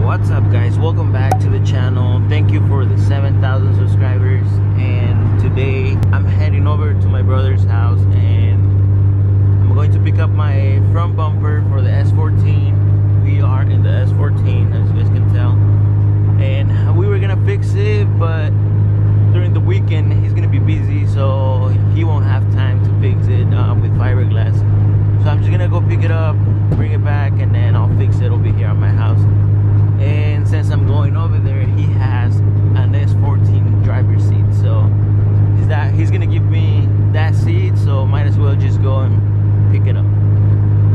What's up guys, welcome back to the channel. Thank you for the 7,000 subscribers, and today I'm heading over to my brother's house and I'm going to pick up my front bumper for the S14. We are in the S14 as you guys can tell, and we were gonna fix it, but during the weekend he's gonna be busy, so he won't have time to fix it with fiberglass. So I'm just gonna go pick it up, bring it back, and then I'll fix it over here at my house. And since I'm going over there, he has an S14 driver's seat, so he's gonna give me that seat, so might as well just go and pick it up.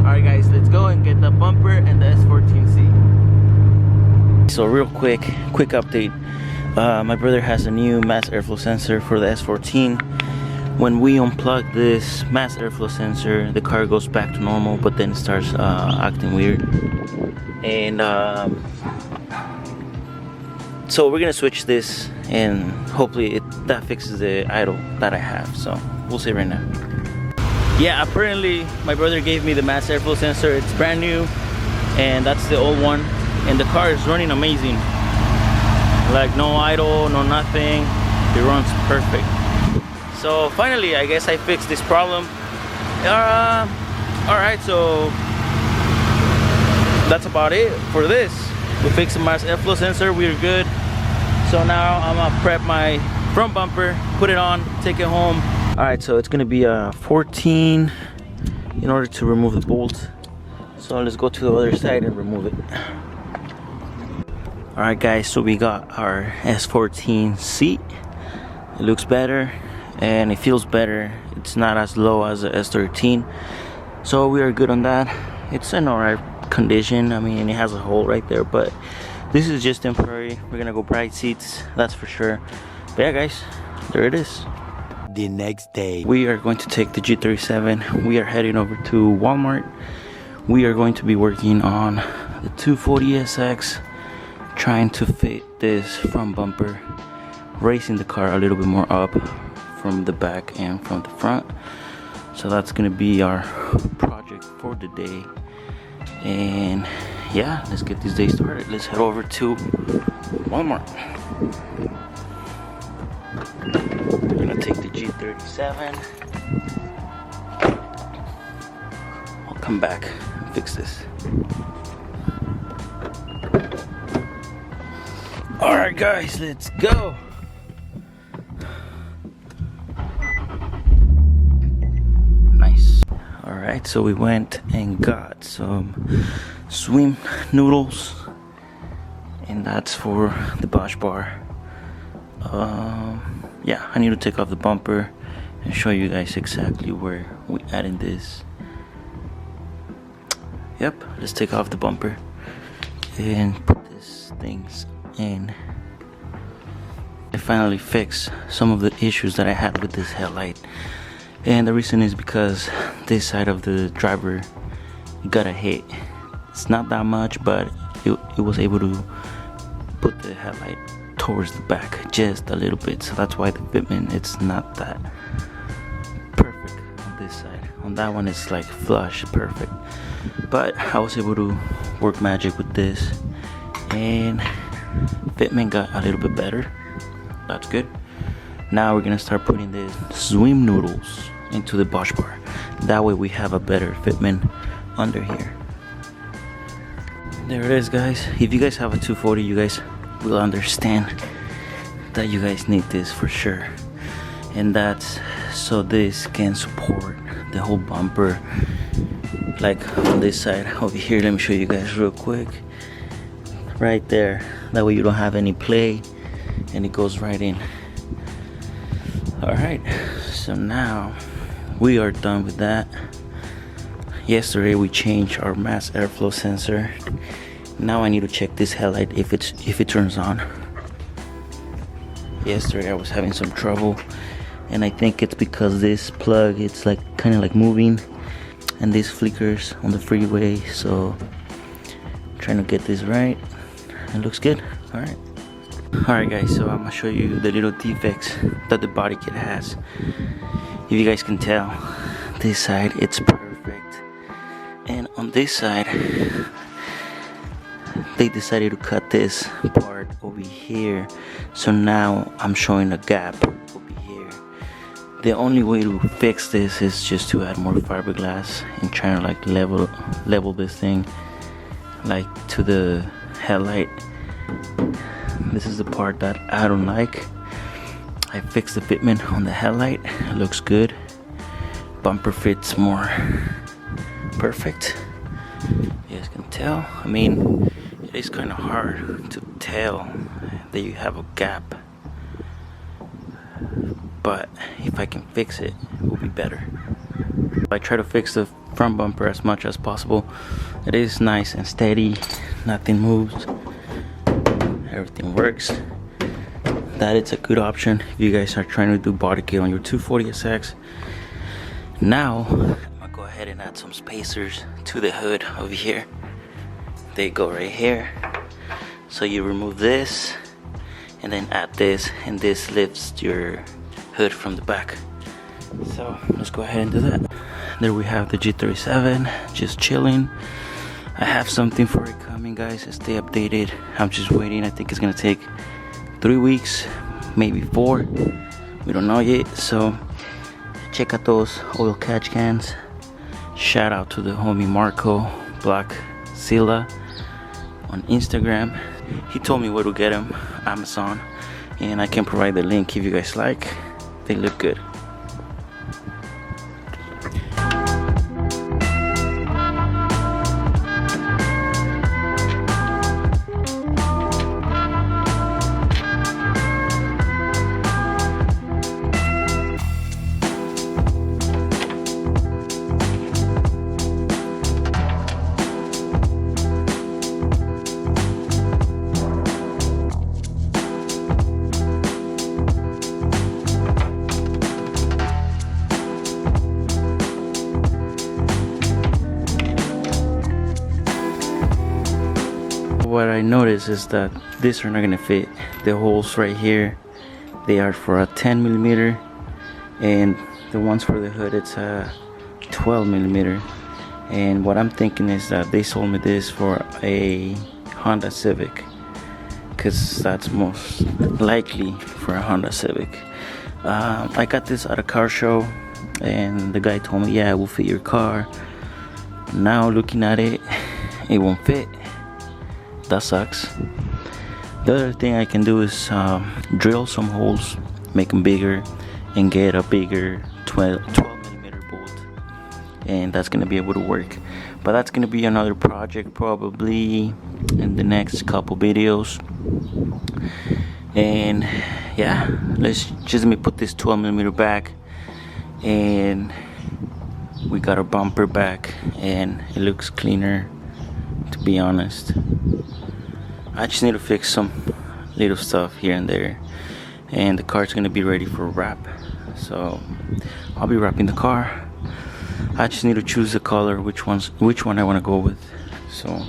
Alright guys, let's go and get the bumper and the S14 seat. So real quick update. My brother has a new mass airflow sensor for the S14. When we unplug this mass airflow sensor, the car goes back to normal, but then it starts acting weird. And so we're gonna switch this, and hopefully that fixes the idle that I have. So we'll see right now. Yeah, apparently my brother gave me the mass airflow sensor. It's brand new, and that's the old one. And the car is running amazing. Like no idle, no nothing. It runs perfect. So finally, I guess I fixed this problem. Alright, so that's about it for this. We fixed the mass airflow sensor, we're good. So now I'm gonna prep my front bumper, put it on, take it home. Alright, so it's gonna be a 14 in order to remove the bolt. So let's go to the other side and remove it. Alright guys, so we got our S14 seat. It looks better and it feels better. It's not as low as the S13. So we are good on that. It's in alright condition. I mean, it has a hole right there, but this is just temporary. We're gonna go bright seats, that's for sure. But yeah guys, there it is. The next day, we are going to take the G37. We are heading over to Walmart. We are going to be working on the 240SX, trying to fit this front bumper, raising the car a little bit more up from the back and from the front. So that's gonna be our project for the day. And yeah, let's get this day started. Let's head over to Walmart. We're gonna take the G37. I'll come back and fix this. Alright guys, let's go. Nice. Alright, so we went and got some swim noodles, and that's for the Bosch bar. Yeah, I need to take off the bumper and show you guys exactly where we added this. Yep, let's take off the bumper and put these things in. I finally fixed some of the issues that I had with this headlight, and the reason is because this side of the driver got a hit. It's not that much, but it was able to put the headlight towards the back just a little bit, so that's why the fitment, it's not that perfect on this side. On that one it's like flush perfect, but I was able to work magic with this, and fitment got a little bit better. That's good. Now we're gonna start putting the swim noodles into the Bosch bar. That way we have a better fitment under here. There it is guys. If you guys have a 240, you guys will understand that you guys need this for sure. And that's so this can support the whole bumper, like on this side over here. Let me show you guys real quick. Right there, that way you don't have any play and it goes right in. Alright, so now we are done with that. Yesterday we changed our mass airflow sensor. Now I need to check this headlight if it turns on. Yesterday I was having some trouble, and I think it's because this plug, it's like kind of like moving, and this flickers on the freeway. So trying to get this right. It looks good. Alright guys, so I'm gonna show you the little defects that the body kit has. If you guys can tell, this side it's perfect, And on this side, they decided to cut this part over here, so now I'm showing a gap over here. The only way to fix this is just to add more fiberglass and try to like level this thing like to the headlight. This is the part that I don't like. I fixed the fitment on the headlight. It looks good. Bumper fits more perfect. You guys can tell. I mean, it is kind of hard to tell that you have a gap, but if I can fix it, it will be better. I try to fix the front bumper as much as possible. It is nice and steady. Nothing moves. Everything works. That is a good option if you guys are trying to do body kit on your 240SX. Now I'm gonna go ahead and add some spacers to the hood over here. They go right here. So you remove this and then add this, and this lifts your hood from the back. So let's go ahead and do that. There we have the G37 just chilling. I have something for it coming, guys. Stay updated. I'm just waiting. I think it's gonna take 3 weeks, maybe 4. We don't know yet. So check out those oil catch cans. Shout out to the homie Marco Black Silla on Instagram. He told me where to get them, Amazon, and I can provide the link if you guys like. They look good. What I noticed is that these are not gonna fit. The holes right here, they are for a 10mm, and the ones for the hood, it's a 12mm. And what I'm thinking is that they sold me this for a Honda Civic, because that's most likely for a Honda Civic. I got this at a car show, and the guy told me, yeah, it will fit your car. Now looking at it, it won't fit. That sucks. The other thing I can do is drill some holes, make them bigger, and get a bigger 12mm bolt, and that's gonna be able to work. But that's gonna be another project, probably in the next couple videos. And yeah, let me put this 12mm back, and we got our bumper back, and it looks cleaner, to be honest. I just need to fix some little stuff here and there, and the car's gonna be ready for wrap. So I'll be wrapping the car. I just need to choose the color, which one I want to go with. So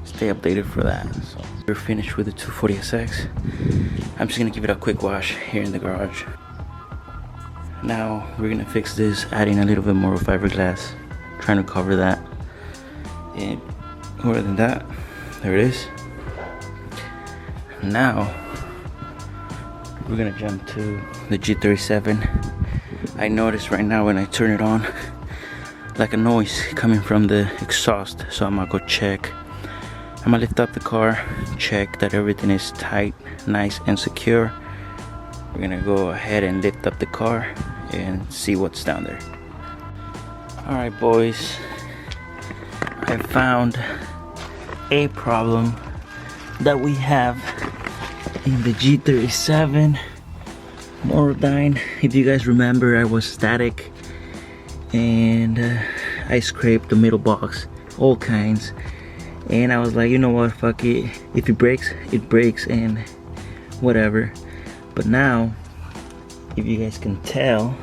stay updated for that. So we're finished with the 240SX. I'm just gonna give it a quick wash here in the garage. Now we're gonna fix this, adding a little bit more fiberglass, trying to cover that. And other than that, there it is. Now we're gonna jump to the G37. I noticed right now when I turn it on, like a noise coming from the exhaust, so I'm gonna go check. I'm gonna lift up the car, check that everything is tight, nice and secure. We're gonna go ahead and lift up the car and see what's down there. Alright boys, I found a problem that we have in the G37 Motordyne. If you guys remember, I was static, and I scraped the middle box, all kinds, and I was like, you know what, fuck it, if it breaks, it breaks, and whatever. But now, if you guys can tell,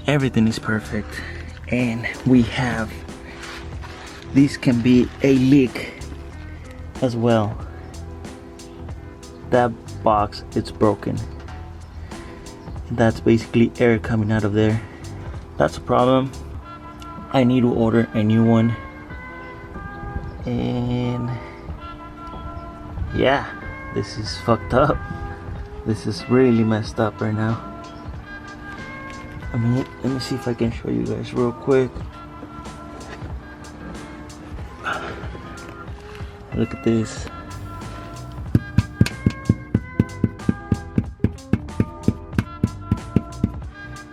everything is perfect, and we have, this can be a leak as well. That box, it's broken. That's basically air coming out of there. That's a problem. I need to order a new one. And yeah, this is fucked up. This is really messed up right now. I mean, let me see if I can show you guys real quick. Look at this.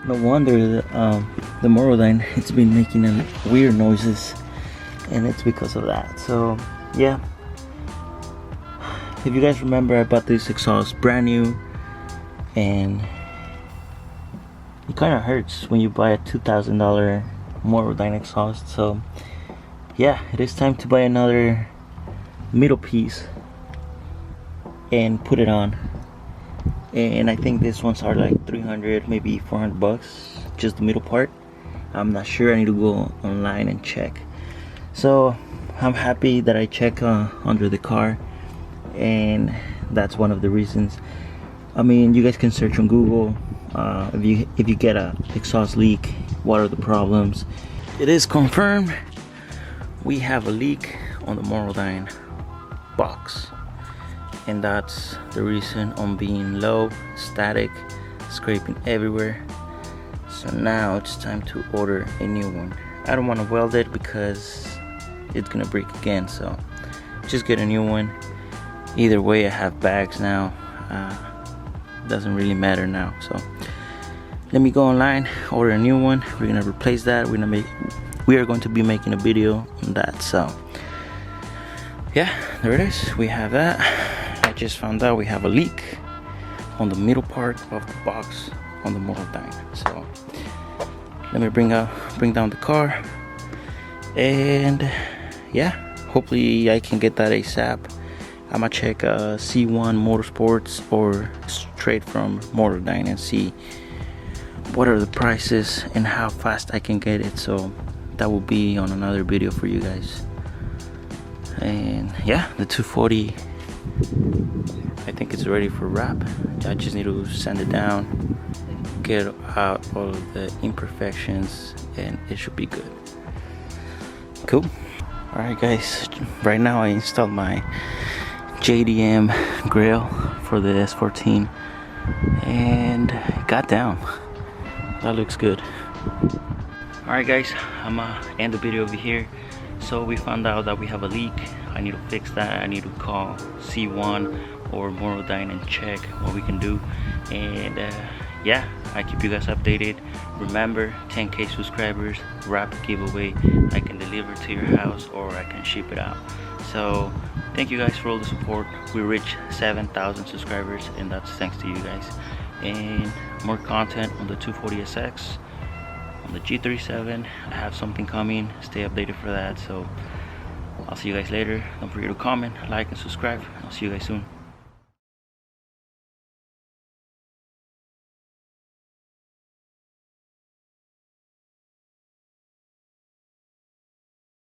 No wonder the Morodyne, it's been making weird noises, and it's because of that. So yeah, if you guys remember, I bought this exhaust brand new, and it kind of hurts when you buy a $2,000 Morodyne exhaust. So yeah, it is time to buy another middle piece and put it on. And I think these ones are like 300, maybe 400 bucks, just the middle part. I'm not sure, I need to go online and check. So I'm happy that I check under the car, and that's one of the reasons. I mean, you guys can search on Google if you get a exhaust leak, what are the problems. It is confirmed we have a leak on the Morodyne box, and that's the reason on being low, static, scraping everywhere. So now it's time to order a new one. I don't want to weld it because it's gonna break again, so just get a new one. Either way, I have bags now. Doesn't really matter now. So let me go online, order a new one. We're gonna replace that. We are going to be making a video on that. So yeah, there it is. We have that. I just found out we have a leak on the middle part of the box on the Morodyne. So let me bring down the car, and yeah, hopefully I can get that ASAP. I'm gonna check C1 Motorsports or straight from Morodyne and see what are the prices and how fast I can get it. So that will be on another video for you guys. And yeah, the 240, I think it's ready for wrap. I just need to sand it down, get out all of the imperfections, and it should be good. Cool. Alright guys, right now I installed my JDM grill for the S14, and got down. That looks good. Alright guys, I'm gonna end the video over here. So we found out that we have a leak. I need to fix that. I need to call C1 or Morodyne and check what we can do. And yeah, I keep you guys updated. Remember, 10K subscribers, wrap giveaway. I can deliver to your house or I can ship it out. So thank you guys for all the support. We reached 7,000 subscribers, and that's thanks to you guys. And more content on the 240SX, on the G37. I have something coming. Stay updated for that. So I'll see you guys later. Don't forget to comment, like, and subscribe. I'll see you guys soon.